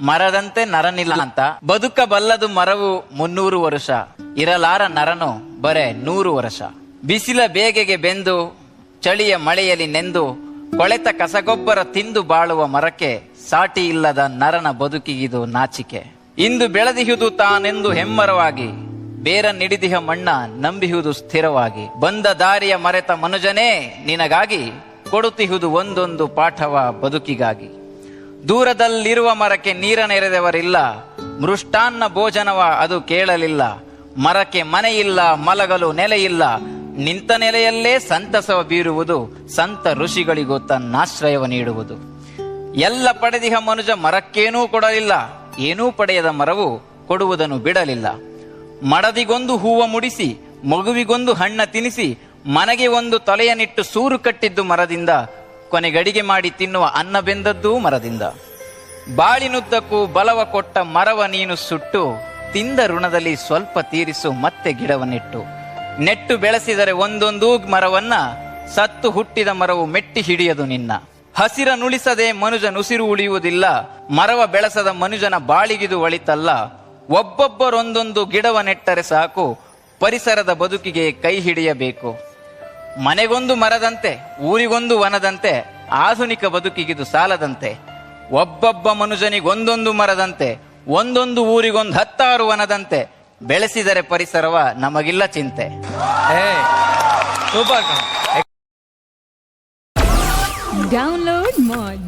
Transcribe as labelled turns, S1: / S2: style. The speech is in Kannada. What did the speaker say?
S1: ಮರದಂತೆ ನರನಿಲ್ಲ ಅಂತ. ಬದುಕಬಲ್ಲದು ಮರವು 300 ವರ್ಷ, ಇರಲಾರ ನರನು ಬರೇ 100 ವರ್ಷ. ಬಿಸಿಲ ಬೇಗೆಗೆ ಬೆಂದು ಚಳಿಯ ಮಳೆಯಲ್ಲಿ ನೆಂದು ಕೊಳೆತ ಕಸಗೊಬ್ಬರ ತಿಂದು ಬಾಳುವ ಮರಕ್ಕೆ ಸಾಟಿ ಇಲ್ಲದ ನರನ ಬದುಕಿಗಿದು ನಾಚಿಕೆ. ಇಂದು ಬೆಳೆದಿಹುದು ತಾನೆಂದು ಹೆಮ್ಮರವಾಗಿ, ಬೇರ ನಿಡಿದಿಹ ಮಣ್ಣ ನಂಬಿಹುದು ಸ್ಥಿರವಾಗಿ. ಬಂದ ದಾರಿಯ ಮರೆತ ಮನುಜನೇ ನಿನಗಾಗಿ, ಕೊಡುತ್ತಿಹುದು ಒಂದೊಂದು ಪಾಠವ ಬದುಕಿಗಾಗಿ. ದೂರದಲ್ಲಿರುವ ಮರಕ್ಕೆ ನೀರ ನೆರೆದವರಿಲ್ಲ, ಮೃಷ್ಟಾನ್ನ ಭೋಜನವ ಅದು ಕೇಳಲಿಲ್ಲ. ಮರಕ್ಕೆ ಮನೆಯಿಲ್ಲ, ಮಲಗಲು ನೆಲೆಯಿಲ್ಲ, ನಿಂತ ನೆಲೆಯಲ್ಲೇ ಸಂತಸವ ಬೀರುವುದು. ಸಂತ ಋಷಿಗಳಿಗೂ ತನ್ನಾಶ್ರಯವ ನೀಡುವುದು. ಎಲ್ಲ ಪಡೆದಿಹ ಮನುಜ ಮರಕ್ಕೇನೂ ಕೊಡಲಿಲ್ಲ, ಏನೂ ಪಡೆಯದ ಮರವು ಕೊಡುವುದನ್ನು ಬಿಡಲಿಲ್ಲ. ಮಡದಿಗೊಂದು ಹೂವ ಮುಡಿಸಿ, ಮಗುವಿಗೊಂದು ಹಣ್ಣ ತಿನಿಸಿ, ಮನೆಗೆ ಒಂದು ತೊಲೆಯನಿಟ್ಟು ಸೂರು ಕಟ್ಟಿದ್ದು ಮರದಿಂದ, ಕೊನೆಗಡಿಗೆ ಮಾಡಿ ತಿನ್ನುವ ಅನ್ನ ಬೆಂದದ್ದೂ ಮರದಿಂದ. ಬಾಳಿನುದ್ದಕ್ಕೂ ಬಲವ ಕೊಟ್ಟ ಮರವ ನೀನು ಸುಟ್ಟು, ತಿಂದ ಋಣದಲ್ಲಿ ಸ್ವಲ್ಪ ತೀರಿಸು ಮತ್ತೆ ಗಿಡವ ನೆಟ್ಟು. ನೆಟ್ಟು ಬೆಳೆಸಿದರೆ ಒಂದೊಂದೂ ಮರವನ್ನ, ಸತ್ತು ಹುಟ್ಟಿದ ಮರವು ಮೆಟ್ಟಿ ಹಿಡಿಯದು ನಿನ್ನ. ಹಸಿರ ನುಳಿಸದೆ ಮನುಜನುಸಿರು ಉಳಿಯುವುದಿಲ್ಲ, ಮರವ ಬೆಳೆಸದ ಮನುಜನ ಬಾಳಿಗಿದು ಒಳಿತಲ್ಲ. ಒಬ್ಬೊಬ್ಬರೊಂದೊಂದು ಗಿಡವ ನೆಟ್ಟರೆ ಸಾಕು, ಪರಿಸರದ ಬದುಕಿಗೆ ಕೈ ಹಿಡಿಯಬೇಕು. ಮನೆಗೊಂದು ಮರದಂತೆ, ಊರಿಗೊಂದು ವನದಂತೆ, ಆಧುನಿಕ ಬದುಕಿಗಿದು ಸಾಲದಂತೆ. ಒಬ್ಬೊಬ್ಬ ಮನುಜನಿಗೊಂದೊಂದು ಮರದಂತೆ, ಒಂದೊಂದು ಊರಿಗೊಂದು 10 ವನದಂತೆ. ಬೆಳೆಸಿದರೆ ಪರಿಸರವ ನಮಗಿಲ್ಲ ಚಿಂತೆ.
S2: Download Moj.